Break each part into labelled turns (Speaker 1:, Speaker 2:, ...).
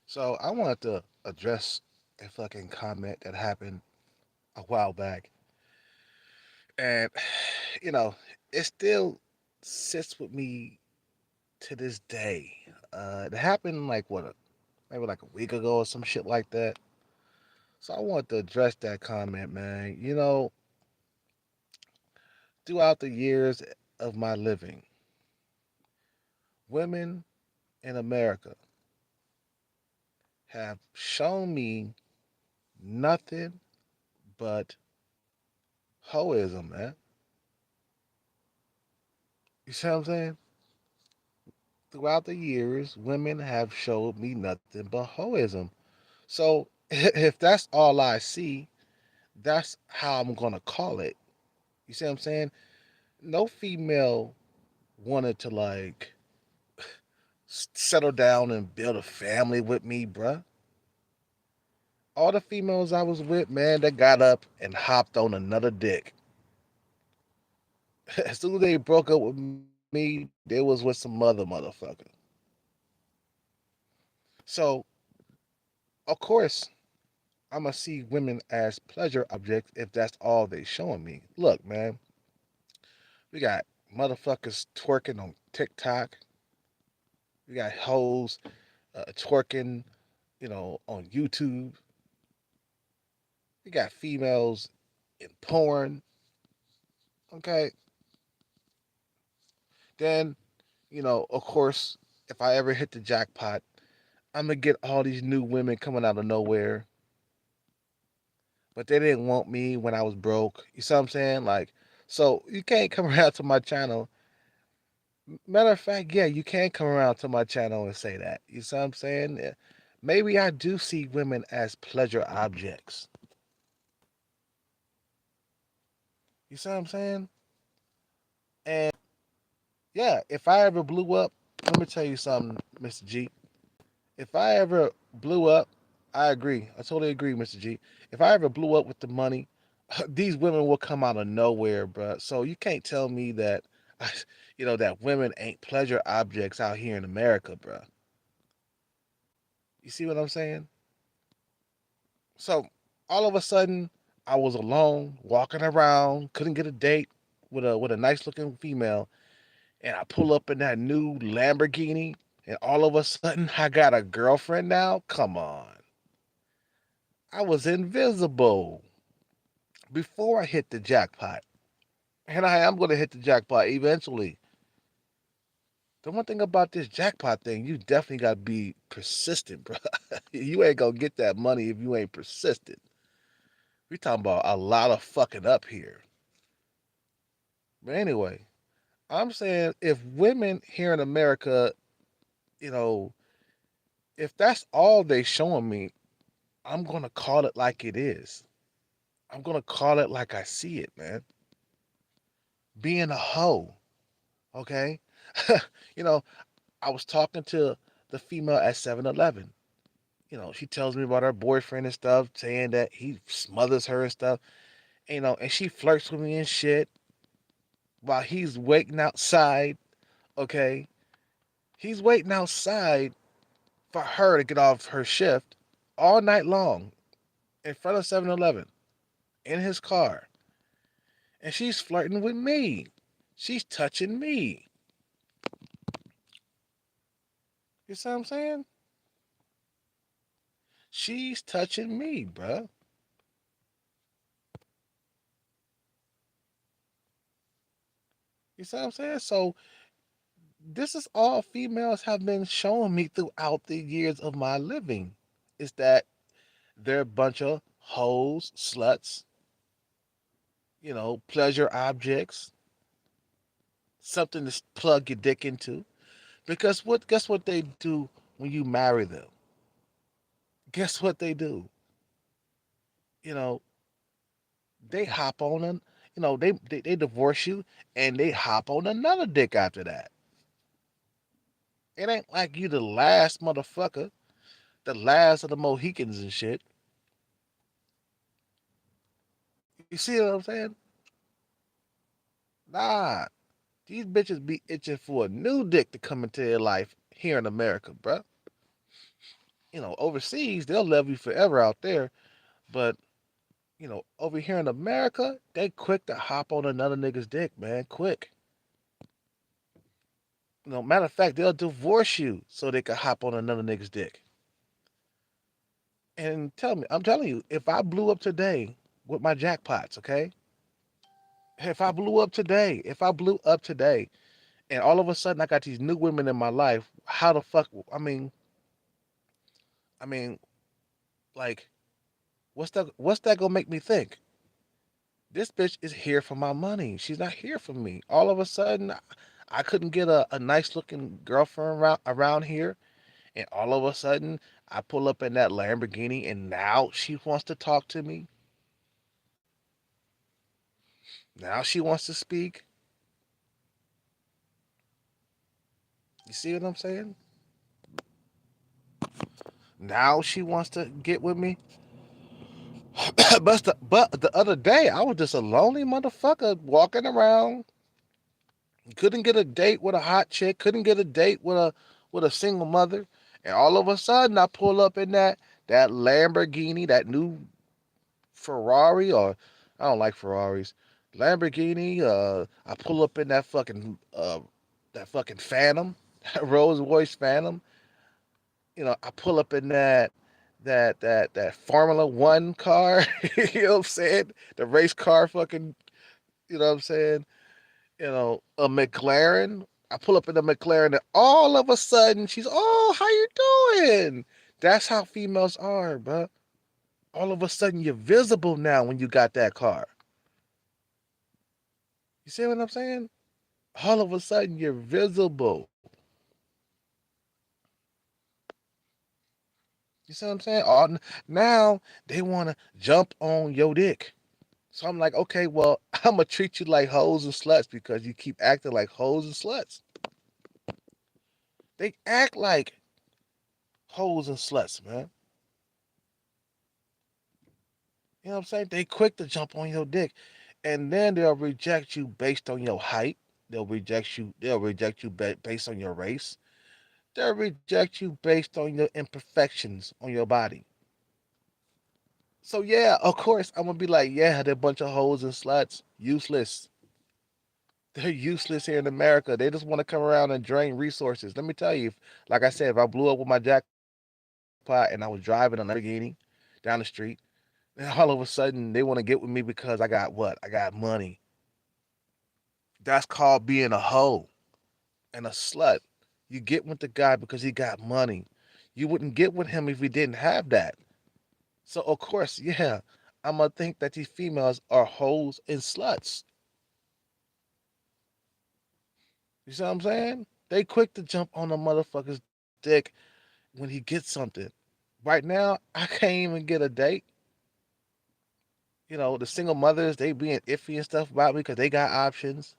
Speaker 1: So I wanted to address a fucking comment that happened a while back, and you know, it still sits with me to this day. It happened like maybe like a week ago or some shit like that. So I wanted to address that comment, man. Throughout the years of my living, women in America have shown me nothing but hoism, man. You see what I'm saying? Throughout the years, women have showed me nothing but hoism. So if that's all I see, that's how I'm gonna call it. You see what I'm saying? No female wanted to like settle down and build a family with me, bruh. All the females I was with, man, they got up and hopped on another dick. As soon as they broke up with me, they was with some other motherfucker. So, of course, I'm gonna see women as pleasure objects if that's all they showing me. Look, man, we got motherfuckers twerking on TikTok. We got hoes twerking, on YouTube. We got females in porn. Okay, then of course, if I ever hit the jackpot, I'm gonna get all these new women coming out of nowhere. But they didn't want me when I was broke. You see what I'm saying? Like, so you can't come around to my channel. Matter of fact, yeah, you can come around to my channel and say that. You see what I'm saying? Yeah. Maybe I do see women as pleasure objects. You see what I'm saying? And yeah, if I ever blew up, let me tell you something, Mr. G. If I ever blew up, I agree. I totally agree, Mr. G. If I ever blew up with the money, these women will come out of nowhere, bro. So you can't tell me that, that women ain't pleasure objects out here in America, bro. You see what I'm saying? So all of a sudden, I was alone, walking around, couldn't get a date with a nice looking female, and I pull up in that new Lamborghini, and all of a sudden, I got a girlfriend now. Come on, I was invisible before I hit the jackpot, and I am going to hit the jackpot eventually. The one thing about this jackpot thing, you definitely got to be persistent, bro. You ain't gonna get that money if you ain't persistent. We talking about a lot of fucking up here. But anyway, I'm saying if women here in America, you know, if that's all they showing me, I'm gonna call it like it is. I'm gonna call it like I see it, man. Being a hoe, okay? you know, I was talking to the female at 7-Eleven. She tells me about her boyfriend and stuff, saying that he smothers her and stuff. And she flirts with me and shit while he's waiting outside, okay? He's waiting outside for her to get off her shift all night long in front of 7-Eleven in his car. And she's flirting with me. She's touching me. You see what I'm saying? She's touching me, bruh. You see what I'm saying? So this is all females have been showing me throughout the years of my living. Is that they're a bunch of hoes, sluts, pleasure objects, something to plug your dick into. Because guess what they do when you marry them? Guess what they do? You know, they hop on an, they divorce you and they hop on another dick after that. It ain't like you the last motherfucker, the last of the Mohicans and shit. You see what I'm saying? Nah, these bitches be itching for a new dick to come into their life here in America, bruh. Overseas they'll love you forever out there, but over here in America, they quick to hop on another nigga's dick, man, quick. Matter of fact, they'll divorce you so they can hop on another nigga's dick. And I'm telling you, if I blew up today with my jackpots, okay? If I blew up today, and all of a sudden I got these new women in my life, how the fuck? I mean, like, what's that gonna make me think? This bitch is here for my money. She's not here for me. All of a sudden, I couldn't get a nice looking girlfriend around here, and all of a sudden, I pull up in that Lamborghini, and now she wants to talk to me. Now she wants to speak. You see what I'm saying? Now she wants to get with me. but the other day, I was just a lonely motherfucker walking around. Couldn't get a date with a hot chick. Couldn't get a date with a single mother. And all of a sudden, I pull up in that Lamborghini, that new Ferrari, or I don't like Ferraris. Lamborghini. I pull up in that fucking Phantom, that Rolls Royce Phantom. I pull up in that Formula One car. You know what I'm saying? The race car, fucking. You know what I'm saying? A McLaren. I pull up in a McLaren, and all of a sudden she's, oh, how you doing? That's how females are, bro. All of a sudden you're visible now when you got that car. You see what I'm saying? All of a sudden you're visible. You see what I'm saying? Now they want to jump on your dick. So I'm like, okay, well, I'm gonna treat you like hoes and sluts because you keep acting like hoes and sluts. They act like hoes and sluts, man. You know what I'm saying? They quick to jump on your dick, and then they'll reject you based on your height. They'll reject you. They'll reject you based on your race. They'll reject you based on your imperfections on your body. So yeah, of course I'm gonna be like, yeah, they're a bunch of hoes and sluts, useless. They're useless here in America. They just want to come around and drain resources. Let me tell you, like I said, if I blew up with my jackpot and I was driving a Lamborghini down the street, and all of a sudden they want to get with me because I got what? I got money. That's called being a hoe and a slut. You get with the guy because he got money. You wouldn't get with him if he didn't have that. So of course, yeah, I'm gonna think that these females are hoes and sluts. You see what I'm saying? They quick to jump on a motherfucker's dick when he gets something. Right now, I can't even get a date. The single mothers, they being iffy and stuff about me because they got options.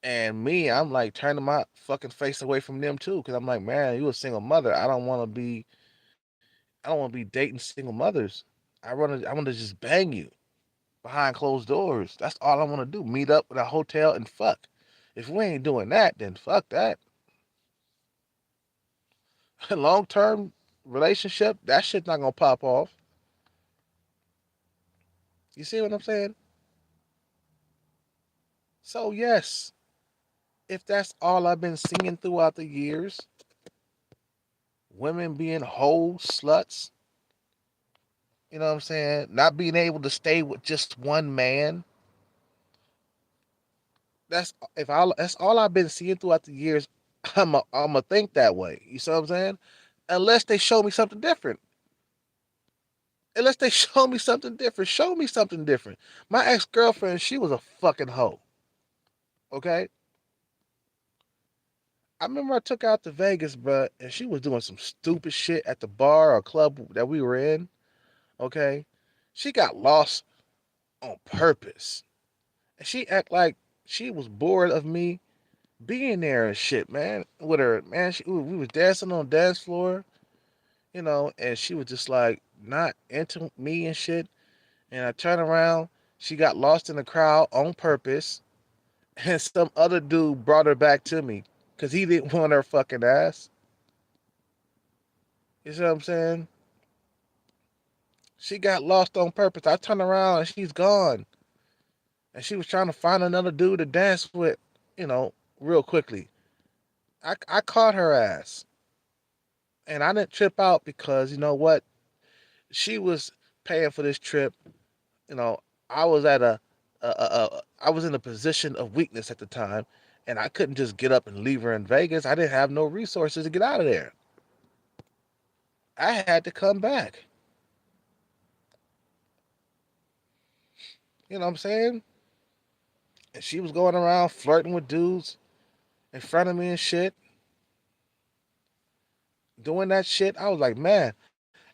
Speaker 1: And me, I'm like turning my fucking face away from them too, because I'm like, man, you a single mother. I don't want to be dating single mothers. I want to just bang you behind closed doors. That's all I want to do. Meet up at a hotel and fuck. If we ain't doing that, then fuck that. Long term relationship, that shit's not gonna pop off. You see what I'm saying? So yes, if that's all I've been seeing throughout the years, women being whole sluts, you know what I'm saying? Not being able to stay with just one man. That's all I've been seeing throughout the years. I'm a think that way. You see what I'm saying? Unless they show me something different. Unless they show me something different. Show me something different. My ex girlfriend, she was a fucking hoe. Okay, I remember I took her out to Vegas, bro, and she was doing some stupid shit at the bar or club that we were in. Okay, she got lost on purpose, and she act like she was bored of me being there and shit, man. With her, man, we was dancing on the dance floor, and she was just like not into me and shit. And I turned around, she got lost in the crowd on purpose, and some other dude brought her back to me because he didn't want her fucking ass. You see what I'm saying? She got lost on purpose. I turned around and she's gone. And she was trying to find another dude to dance with, you know, real quickly. I caught her ass. And I didn't trip out because, you know what? She was paying for this trip. You know, I was at I was in a position of weakness at the time, and I couldn't just get up and leave her in Vegas. I didn't have no resources to get out of there. I had to come back. You know what I'm saying? And she was going around flirting with dudes in front of me and shit, doing that shit. I was like, man,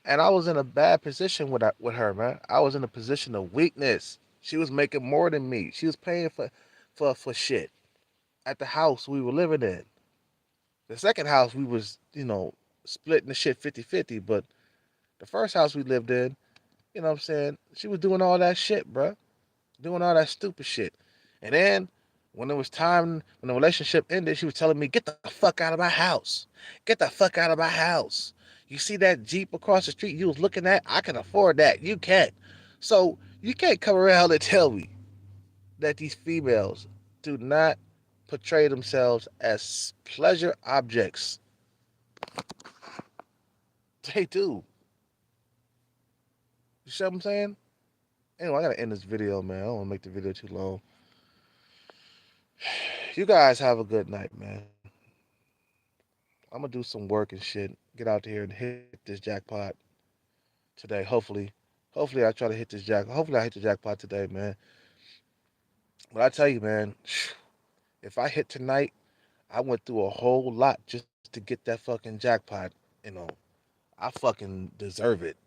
Speaker 1: and I was in a bad position with her, man. I was in a position of weakness. She was making more than me. She was paying for shit at the house we were living in. The second house we was, splitting the shit 50-50, but the first house we lived in, you know what I'm saying? She was doing all that shit, bruh. Doing all that stupid shit. And then when it was time, when the relationship ended, she was telling me, get the fuck out of my house. Get the fuck out of my house. You see that Jeep across the street you was looking at? I can afford that. You can't. So you can't come around and tell me that these females do not portray themselves as pleasure objects. They do. You see what I'm saying? Anyway, I gotta end this video, man. I don't wanna make the video too long. You guys have a good night, man. I'm gonna do some work and shit. Get out there and hit this jackpot today. Hopefully I try to hit this jack. Hopefully I hit the jackpot today, man. But I tell you, man, if I hit tonight, I went through a whole lot just to get that fucking jackpot. You know, I fucking deserve it.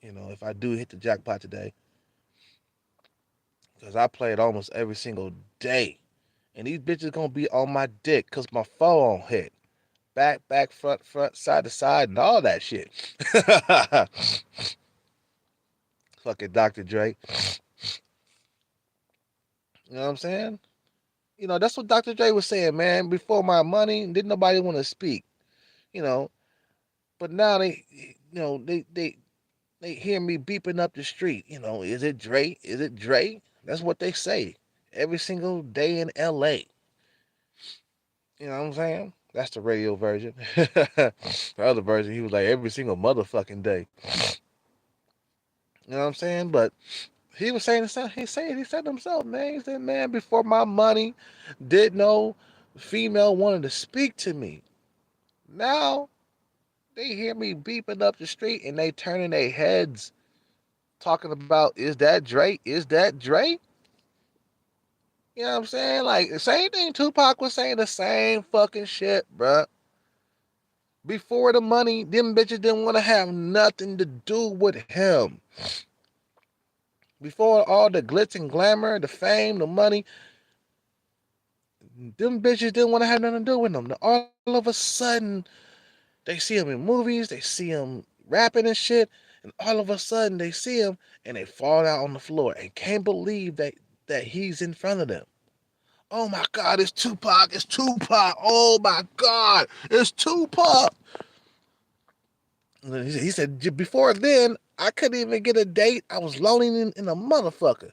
Speaker 1: If I do hit the jackpot today, because I played almost every single day. And these bitches gonna be on my dick because my phone hit. Back, front, side to side, and all that shit. Fucking Dr. Dre. You know what I'm saying? That's what Dr. Dre was saying, man. Before my money, didn't nobody want to speak. You know, but now they hear me beeping up the street. Is it Dre? Is it Dre? That's what they say every single day in L.A. You know what I'm saying? That's the radio version. The other version, he was like every single motherfucking day. You know what I'm saying? But he was saying himself. He said himself, man. He said, man, before my money, did no female wanted to speak to me. Now they hear me beeping up the street and they turning their heads, talking about, is that Drake? Is that Drake? You know what I'm saying? Like the same thing Tupac was saying, the same fucking shit, bruh. Before the money, them bitches didn't want to have nothing to do with him. Before all the glitz and glamour, the fame, the money, them bitches didn't want to have nothing to do with him. All of a sudden, they see him in movies, they see him rapping and shit, and all of a sudden they see him and they fall out on the floor and can't believe that he's in front of them. Oh my God, it's Tupac, it's Tupac. Oh my God, it's Tupac. He said, before then, I couldn't even get a date. I was lonely in a motherfucker.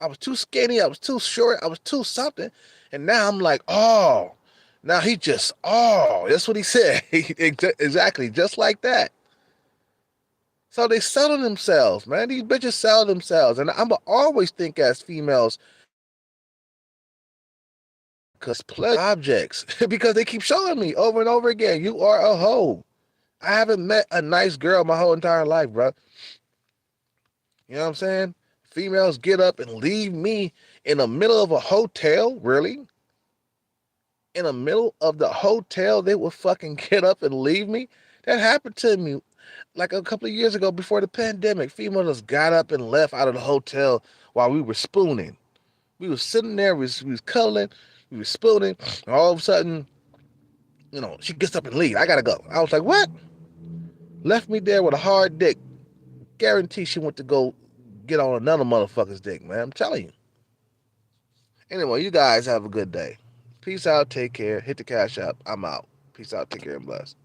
Speaker 1: I was too skinny. I was too short. I was too something. And now I'm like, oh, now he just, oh, that's what he said. Exactly, just like that. So they selling themselves, man. These bitches sell themselves. And I'm always think as females, because pleasure objects, because they keep showing me over and over again, you are a hoe. I haven't met a nice girl my whole entire life, bro. You know what I'm saying? Females get up and leave me in the middle of a hotel, really? In the middle of the hotel, they would fucking get up and leave me? That happened to me like a couple of years ago before the pandemic. Females got up and left out of the hotel while we were spooning. We was sitting there, we was cuddling, we was spooning, and all of a sudden, she gets up and leaves. I gotta go. I was like, what? Left me there with a hard dick. Guarantee she went to go get on another motherfucker's dick, man. I'm telling you. Anyway, you guys have a good day. Peace out. Take care. Hit the Cash App. I'm out. Peace out. Take care and bless.